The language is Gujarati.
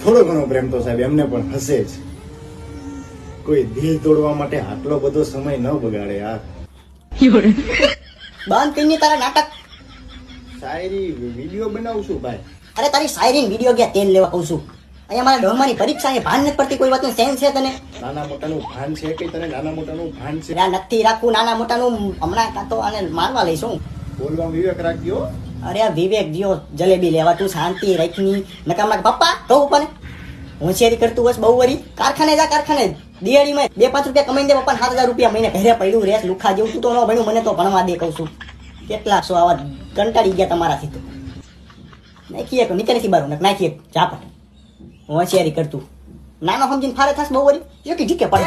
થોડો ઘણો પ્રેમ તો સાહેબ એમને પણ હશે જ. કોઈ દિલ તોડવા માટે આટલો બધો સમય ન બગાડે યાર. બંધ કરીને તારા નાટક. શાયરી વિડીયો બનાવશું ભાઈ. અરે તારી શાયરી વિડીયો ગયા તેલ લેવા કહું છું. અહીંયા મારા ડોહમાની પરીક્ષા એ ભાન નથી પડતી કોઈ વાતનું સેન્સ છે તને? નાના મોટાનું ભાન છે કે તને નાના મોટાનું ભાન છે? આ નથી રાખવું નાના મોટાનું. હમણાં કાં તો આને મારવા લઈશું. બોલવા વિવેક રાખજો. અરે આ વિવેક દિયો જલેબી લેવા તું શાંતિ રાખની નકામના પપ્પા કહું પણ હોશિયારી કરતું બસ બહુ વરી કારખાને જા કારખાને દિવાળીમાં 2-5 રૂપિયા કમાઈને દે પપ્પા 7,000 રૂપિયા મહિને ઘરે પડ્યું રેસ લુખા જેવું તું તો ન ભણ્યું મને તો ભણવા દે કહું છું. કેટલા છો આવા કંટાળી ગયા તમારાથી તો. નાખીએ નીચે નથી બારું નાખીએ જા પણ હોશિયારી કરતું નાનો સમજીને ફારે થાસ બહુ વરી એક ઝીકે પડે.